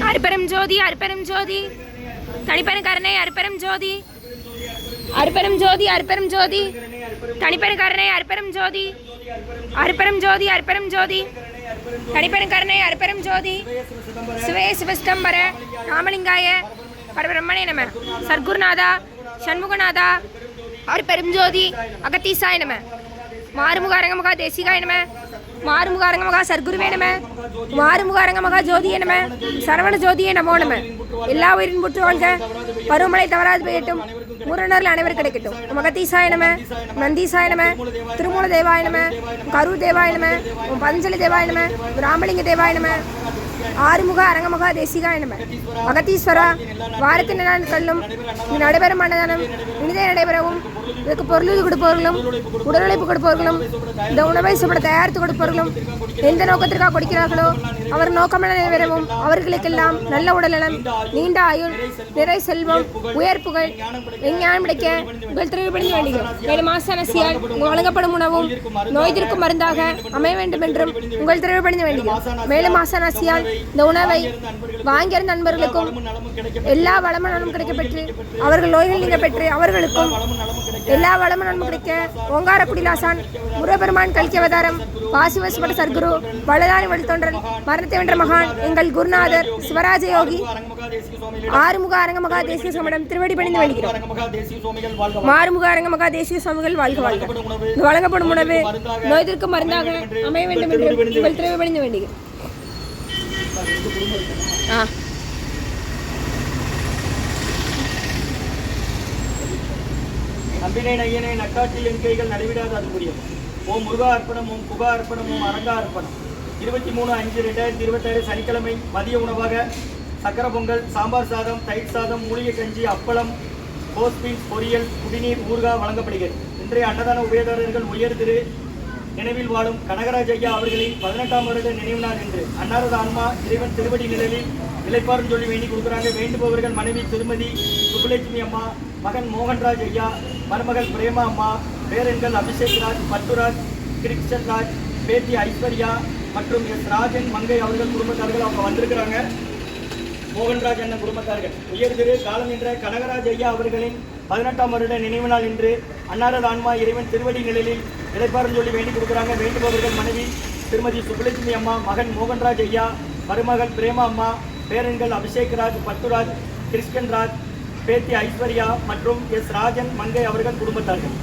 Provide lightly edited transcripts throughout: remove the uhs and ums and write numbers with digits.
அருப்பெரும் ஜோதி அருப்பெரும் ஜோதி தனிப்பெரும் கருணை அருப்பெரும் ஜோதி அருப்பெரும் ஜோதி அருப்பெரும் ஜோதி தனிப்பெரும் கருணை அருப்பெரும் ஜோதி அருப்பெரும் ஜோதி அருப்பெரும் ஜோதி தனிப்பெரும் கருணை அருப்பெரும் ஜோதி சிவே சிவஸ்தம்பர ராமலிங்காய பரபிரம்மனே நம சர்க்குருநாதா சண்முகநாதா அருப்பெரும் ஜோதி அகத்தீசாய நம மாறுமுகாரங்க மகா தேசிகாய நம மாறுமுகாரங்க மகா சர்க்குருவே நம மாறுமுகாரங்க மகா ஜோதியே நம சரவண ஜோதியே நமோ நம எல்லா உயிரின் புற்று வாழ்க பருவமழை தவறாது பெய்யட்டும் முரணர்கள் அனைவரும் கிடைக்கட்டும் மகத்தீசாய நம நந்தீசாய நம திருமூல தேவாய நம கரூர் தேவாய நம பஞ்சலி தேவாய நம ராமலிங்க தேவாய நம ஆறுமுக அரங்கமகா தேசிகாய நம அகத்தீஸ்வரா வாரத்தின் நாட்களிலும் நடைபெறும் அன்னதானம் இனிதே நடைபெறவும் இதற்கு பொருள் கொடுப்பவர்களும் உடல் உழைப்பு கொடுப்பவர்களும் இந்த உணவை சாப்பிட தயாரித்து கொடுப்பவர்களும் எந்த நோக்கத்திற்காக கொடுக்கிறார்களோ அவர் நோக்கமென நிறைவேறவும் அவர்களுக்கெல்லாம் நல்ல உடல்நலம் நீண்ட ஆயுள் நிறை செல்வம் உயர் புகழ் விஞ்ஞானம் கிடைக்க உங்கள் திருவிழிப்பணிந்து வேண்டுகிறோம். மேலும் ஆசானசியால் வழங்கப்படும் உணவும் நோய் தீர்க்கும் மருந்தாக அமைய வேண்டும் என்றும் உங்கள் திருவிழிப்பணிந்து வேண்டுகிறோம். மேலும் ஆசானசியால் இந்த உணவை வாங்கியிருந்த நண்பர்களுக்கும் எல்லா வளமும் நலமும் கிடைக்கப்பெற்று அவர்கள் நோய்கள் நீங்க பெற்று அவர்களுக்கும் எல்லா வளமும் நலமும் கிடைக்க ஓங்கார குடிலாசான் முருகபெருமான் கல்கி அவதாரம் வாசிவசப்பட்ட சர்க்குரு வளதாரி வழித்தொன்றல் மரணத்தை வென்ற மகான் எங்கள் குருநாதர் சிவராஜ யோகி ஆறுமுக அரங்க மகா தேசிய சுவாமியிடம் திருவடி பணிந்து வேண்டுகிறோம். மாறுமுக அரங்க மகா தேசிய சுவாமிகள் வாழ்க வாழ்க. வழங்கப்படும் உணவு நோய் தீர்க்கும் மருந்தாக அமைய வேண்டும் என்று உங்கள் திருவடி பணிந்து வேண்டுகிறோம். நம்பினை நையனை நட்டாற்றில் என் கைகள் நடைவிடாது அது புரியும். ஓம் முருகா அர்ப்பணம், ஓம் குகா அர்ப்பணம், ஓம் அரங்கா அர்ப்பணம். 23/5/2026 சனிக்கிழமை மதிய உணவாக சக்கர பொங்கல், சாம்பார் சாதம், தயிர் சாதம், மூலிகை கஞ்சி, அப்பளம், கோஸ்பீன்ஸ் பொரியல், குடிநீர், ஊறுகாய் வழங்கப்படுகிறது. இன்றைய அன்னதான உபயதாரர்கள் உயர் திரு நினைவில் வாழும் கனகராஜ் ஐயா அவர்களின் 18ஆம் வருட நினைவு நாள் என்று அன்னாரது ஆன்மா இறைவன் திருவடி நிழலில் இளைப்பாறும் சொல்லி வேண்டி கொடுக்குறாங்க. வேண்டுபவர்கள் மனைவி திருமதி சுப்புலட்சுமி அம்மா, மகன் மோகன்ராஜ் ஐயா, மருமகள் பிரேமா அம்மா, பேரன்கள் அபிஷேக் ராஜ், பட்டுராஜ், கிருஷ்ணன் ராஜ், பேத்தி ஐஸ்வர்யா மற்றும் எஸ் ராஜன் மங்கை அவர்கள் குடும்பத்தார்கள் அவங்க வந்திருக்கிறாங்க. மோகன்ராஜ் அண்ணன் குடும்பத்தார்கள் உயர் திரு காலம் என்ற கனகராஜ் ஐயா அவர்களின் 18ஆம் வருட நினைவு நாள் என்று அன்னாரது ஆன்மா இறைவன் திருவடி நிழலில் இளைப்பாறும் சொல்லி வேண்டி கொடுக்குறாங்க. வேண்டுபவர்கள் மனைவி திருமதி சுப்புலட்சுமி அம்மா, மகன் மோகன்ராஜ் ஐயா, மருமகள் பிரேமா அம்மா, பேரன்கள் அபிஷேக் ராஜ், பட்டுராஜ், கிருஷ்ணன் ராஜ், பேத்தி ஐஸ்வர்யா மற்றும் எஸ் ராஜன் மங்கை அவர்கள் குடும்பத்தார்கள்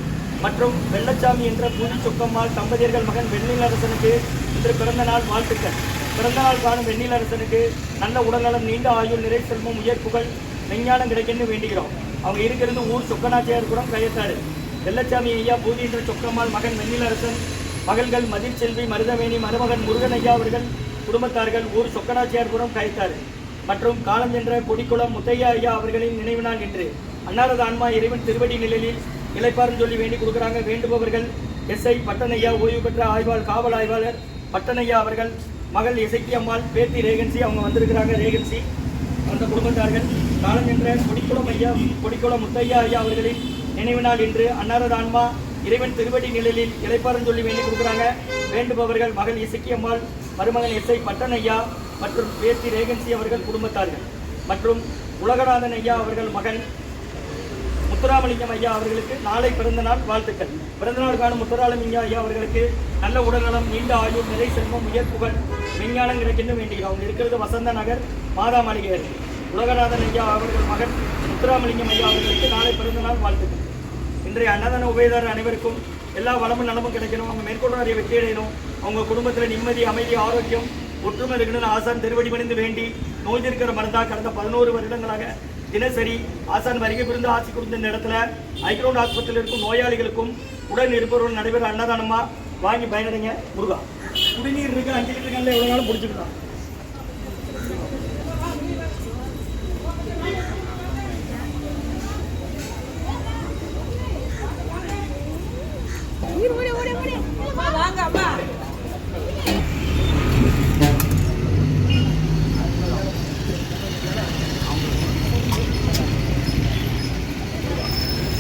மற்றும் வெள்ளச்சாமி என்ற பூஜி சொக்கம்மாள் தம்பதியர்கள் மகன் வெண்ணிலரசனுக்கு இன்று பிறந்த நாள் வாழ்த்துக்கள். பிறந்த நாள் காணும் வெண்ணிலரசனுக்கு நல்ல உடல்நலம், நீண்ட ஆயுள், நிறை செல்வம், உயர் புகழ், விஞ்ஞானம் கிடைக்கணும்னு வேண்டுகிறோம். அவங்க இருக்கிறது ஊர் சொக்கநாச்சியார்புரம் கயத்தாடு. வெள்ளச்சாமி ஐயா பூஜி என்ற சொக்கம்மாள் மகன் வெண்ணிலரசன், மகள்கள் மதில் செல்வி, மருதவேணி, மருமகன் முருகன் ஐயா அவர்கள் குடும்பத்தார்கள் ஊர் சொக்கநாச்சியார்புரம் கயத்தாடு மற்றும் காலம் என்ற கொடிக்குளம் முத்தையா ஐயா அவர்களின் நினைவு நாள் என்று அன்னாரது ஆன்மா இறைவன் திருவடி நிழலில் இளைப்பாறும் சொல்லி வேண்டி கொடுக்குறாங்க. வேண்டுபவர்கள் எஸ்ஐ பட்டனையா, ஓய்வு பெற்ற காவல் ஆய்வாளர் பட்டனையா அவர்கள், மகள் இசைக்கி அம்மாள், பேத்தி ரேகன்சி அவங்க வந்திருக்கிறாங்க. ரேகன்சி அந்த குடும்பத்தார்கள் காலம் என்ற கொடிக்குளம் முத்தையா ஐயா அவர்களின் நினைவு நாள் என்று அன்னாரது ஆன்மா இறைவன் திருவடி நிழலில் இளைப்பாறும் சொல்லி வேண்டி கொடுக்குறாங்க. வேண்டுபவர்கள் மகள் இசைக்கி அம்மாள், மருமகன் எஸ்ஐ பட்டனையா மற்றும் பேத்தி ரேகன்சி அவர்கள் குடும்பத்தார்கள் மற்றும் உலகநாதன் ஐயா அவர்கள் மகன் முத்துராமலிங்கம் ஐயா அவர்களுக்கு நாளை பிறந்த நாள் வாழ்த்துக்கள். பிறந்தநாள் காணும் முத்துராமலிங்கம் ஐயா அவர்களுக்கு நல்ல உடல்நலம், நீண்ட ஆயுள், நிறை செல்வம், உயர் புகழ், விஞ்ஞானம் கிடைக்கணும் வேண்டுகிறோம். அவங்க இருக்கிறது வசந்த நகர் மாதா மாளிகை. உலகநாதன் ஐயா அவர்கள் மகன் முத்துராமலிங்கம் ஐயா அவர்களுக்கு நாளை பிறந்த நாள் வாழ்த்துக்கள். இன்றைய அன்னதான உபயதாரர் அனைவருக்கும் எல்லா வளமும் நலமும் கிடைக்கணும். அவங்க மேற்கொள்ள நிறைய வெற்றி அடையணும். அவங்க குடும்பத்தில் நிம்மதி, அமைதி, ஆரோக்கியம், ஒற்றுமை இருக்கணும்னு ஆசான் திருவடி பணிந்து வேண்டி நோய் இருக்கிற மருந்தா கடந்த 11 வருடங்களாக தினசரி ஆசான் வருகை புரிந்து ஆட்சி கொடுத்த இந்த இடத்துல ஐக்ரௌண்ட் ஆஸ்பத்திரியில் இருக்கும் நோயாளிகளுக்கும் உடன் இருப்பவர்கள் நடைபெற அன்னதானமா வாங்கி பயனடைங்க. முருகா குடிநீர் இருக்கு, 5 லிட்டர் கல்ல எவ்வளோ நாளும் பிடிச்சிக்கலாம்.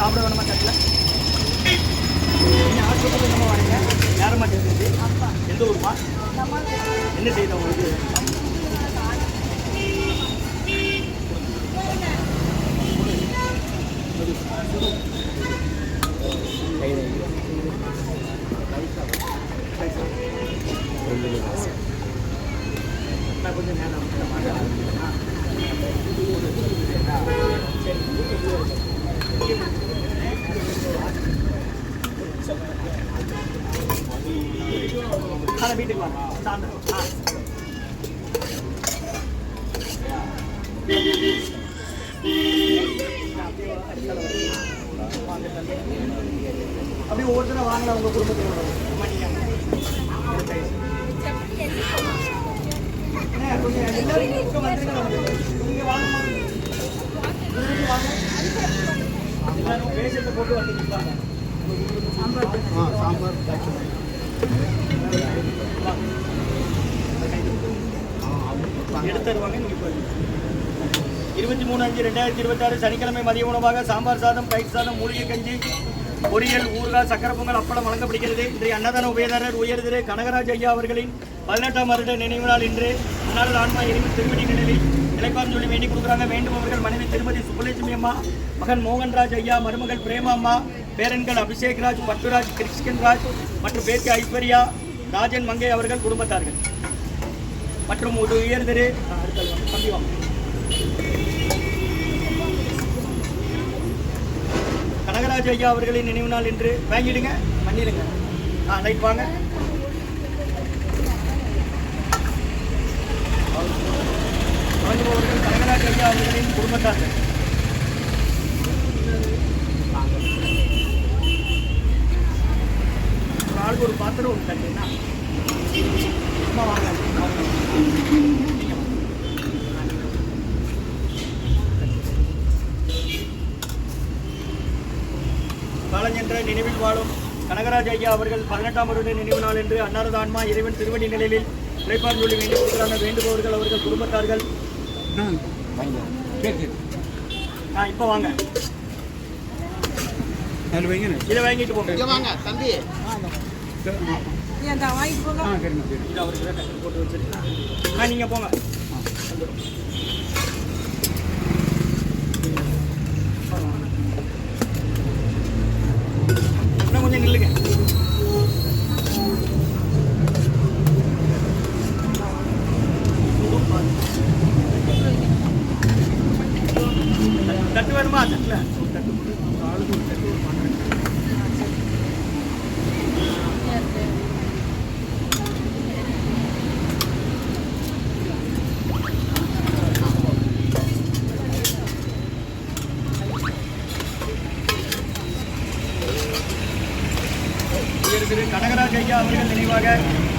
சாப்பிட வேணுமா தட்டில்? நீங்கள் ஹாஸ்பிட்டலுக்கு நம்ம வரீங்க, நேரமாக தெரிஞ்சு எந்த ஊருமா? என்ன செய்யுது உங்களுக்கு? கொஞ்சம் நேரம் வீட்டுக்கு வாங்க சாயந்தரம். அப்படியே ஒவ்வொருத்தரும் வாங்கலாம் உங்க குடும்பத்தோட எல்லாரும் வேஷத்தை போட்டு வந்துருக்காங்க. சாம்பார் எடுத்து தருவாங்க. நீங்க 23/5/2026 சனிக்கிழமை மதிய உணவாக சாம்பார் சாதம், தயிர் சாதம், மூலிகை கஞ்சி, பொரியல், ஊறுகாய், சக்கரை பொங்கல், அப்பளம் வழங்கப்படுகிறது. இன்றைய அன்னதான உபயதாரர் உயர் திரு கனகராஜ் ஐயா அவர்களின் 18ஆம் வருட நினைவு நாள் இன்று. அன்னாரது ஆன்மா இறைவன் திருவடி நிலையில் இலைப்பார்னு சொல்லி வேண்டி கொடுக்குறாங்க. வேண்டுபவர்கள் மனைவி திருமதி சுப்புலட்சுமி அம்மா, மகன் மோகன்ராஜ் ஐயா, மருமகள் பிரேமா அம்மா, பேரன்கள் அபிஷேக்ராஜ், பட்டுராஜ், கிருஷ்ணராஜ் மற்றும் பேத்தி ஐஸ்வர்யா, ராஜன் மங்கை அவர்கள் குடும்பத்தார்கள் மற்றும் ஒரு உயர் திரு கனகராஜ் ஐயா அவர்களின் நினைவு நாள் என்று வாங்கிடுங்க, பண்ணிடுங்க. ரைட் வாங்க. வழங்குபவர்கள் கனகராஜ் ஐயா அவர்களின் குடும்பத்தார்கள். ஆளுக்கு ஒரு பாத்திரம் ஒன்று தட்டுன்னா வாங்க. காலஞ்சென்ற நினைவில் வாழும் கனகராஜ் ஐயா அவர்கள் 18ஆம் வருட நினைவு நாள் என்று அன்னாரது ஆன்மா இறைவன் திருவடி நிலையில் இறைப்பார் சொல்லி வேண்டி கொடுக்கிறாங்க. வேண்டுபவர்கள் அவர்கள் குடும்பத்தார்கள். இப்போ வாங்க, இதை வாங்கிட்டு போங்க. தம்பி போட்டு வச்சிருக்கேன். நீங்க போங்க. கொஞ்சம் நில்லுங்க. தட்டு வேணுமா? தட்டுல ஆளுக்கு ஒரு தட்டு ஒரு பண்ணுறேன். திரு கனகராஜ் ஐயா அவர்கள் நினைவாக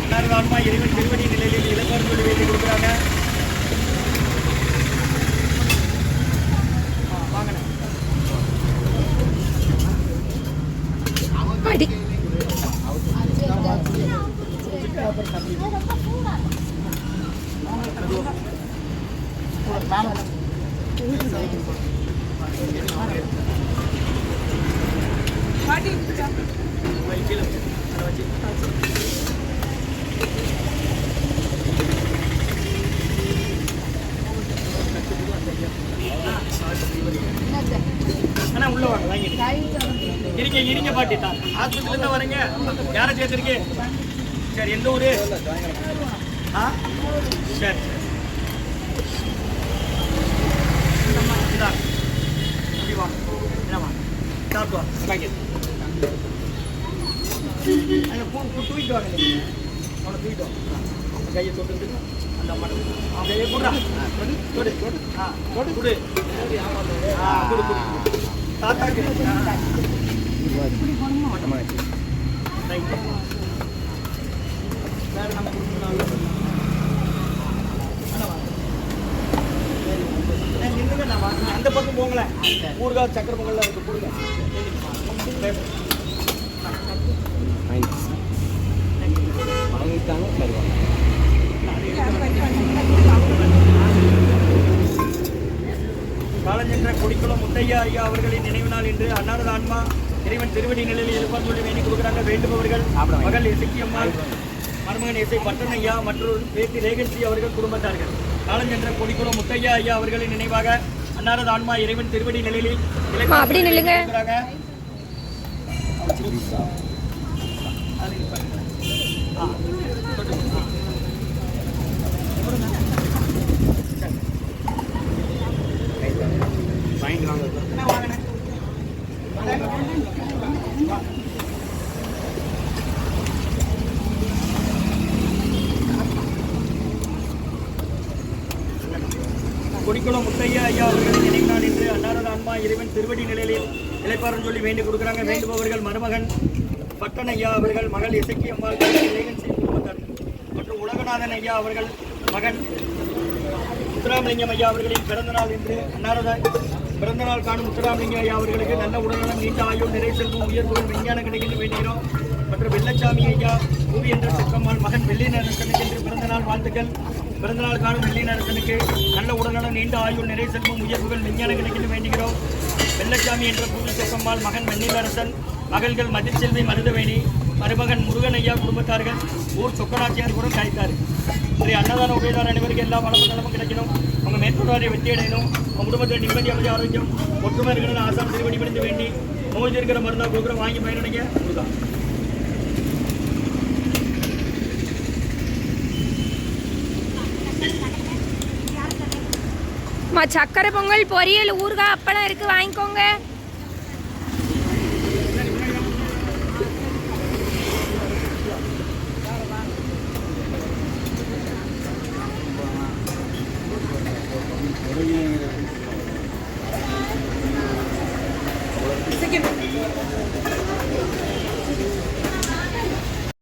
அன்னாரது ஆன்மா இறைவன் திருவடி நிலையில் இலக்கார் சொல்லி வேண்டி கொடுக்குறாங்க. அண்ணா உள்ள வாங்க, வாங்கிட்டு இருங்க பாட்டி தான். ஆஸ்பத்திரில இருந்து வரீங்க. யாரை சேர்த்துருக்கீங்க? சரி, எந்த ஊரு? சரி சாப்பிட்டு தூக்கிட்டு வாங்க. அவனை தூக்கிட்டு வாங்க. கையை தொட்டு அந்த அம்மா கையை கொடுறா. கொடு கொடு கொடு கொடு கொடு கொடு தாத்தாக்கு வேறு நம்ம கொடுக்கணும். அந்த பக்கம் போங்களேன். ஊறுகாய் சக்கரை பொங்கல் இருக்கு, கொடுங்க. காலஞ்சென்ற கொடிக்குளம் முத்தையா ஐயா அவர்களின் நினைவு நாள் இன்று. அன்னாரது ஆன்மா இறைவன் திருவடி நிலையில் இருப்பார் சொல்லி வேண்டி கொடுக்குறாங்க. வேண்டுபவர்கள் மகள் இசக்கியம்மாள், மருமகன் இசை பட்டன் ஐயா மற்றும் பேத்தி ரேகன்சி அவர்கள் குடும்பத்தார்கள். காலஞ்சென்ற கொடிக்குளம் முத்தையா ஐயா அவர்களின் நினைவாக அன்னாரது ஆன்மா இறைவன் திருவடி நிலையில் அப்படி நில்லுங்க. கொடிக்குளம் முத்தையா ஐயா அவர்களின் நினைவு நாள் என்று அன்னாரது ஆன்மா இறைவன் திருவடி நிலையில் இளைப்பாறும் சொல்லி வேண்டி கொடுக்குறாங்க. வேண்டுபவர்கள் மருமகன் பட்டன் ஐயா அவர்கள், மகள் இசக்கி அம்மாள், இளைஞன் செய்து குடும்பத்தார் மற்றும் உலகநாதன் ஐயா அவர்கள் மகன் முத்துராமலிங்கம் ஐயா அவர்களின் பிறந்த நாள் என்று அன்னாரதாய் பிறந்தநாள் காணும் முத்துராமலிங்கம் ஐயா அவர்களுக்கு நல்ல உடல்நலம், நீண்ட ஆயுள், நிறை செல்வம், உயர்வுகள், விஞ்ஞான கிடைக்கின்ற வேண்டுகிறோம். மற்றும் வெள்ளச்சாமி ஐயா பூவி என்ற செக்கம்மாள் மகன் வெள்ளி நரசனுக்கு என்று பிறந்தநாள் வாழ்த்துக்கள். பிறந்தநாள் காணும் வெள்ளி நரசனுக்கு நல்ல உடல்நலம், நீண்ட ஆயுள், நிறை செல்வம், உயர்வுகள், விஞ்ஞான கிடைக்கின்ற வேண்டுகிறோம். வெள்ளச்சாமி என்ற பூவி செக்கம்மாள் மகன் வெண்ணிலரசன், மகள்கள் மதிச்செல்வி மருதவேணி, மருமகன் முருகன் ஐயா குடும்பத்தார்கள், ஊர் சொக்கராட்சியார் கூட காய்த்தார். இன்றைய அன்னதான உபயதார அனைவருக்கு எல்லா வளமும் நலமும் கிடைக்கணும். உங்கள் மேற்கொள்வாரை வெற்றி அடையணும். உங்கள் குடும்பத்தில் நிம்மதி, அமைதி, ஆரோக்கியம், ஒற்றுமை இருக்கணும்னு ஆசாம் திருவடி பணிந்து வேண்டி நோய் இருக்கிற மருந்தா கொடுக்குற வாங்கி பயனடைங்க. இதுதான் சக்கரை பொங்கல், பொரியல், ஊறுகாய், அப்பளம் இருக்கு, வாங்கிக்கோங்க.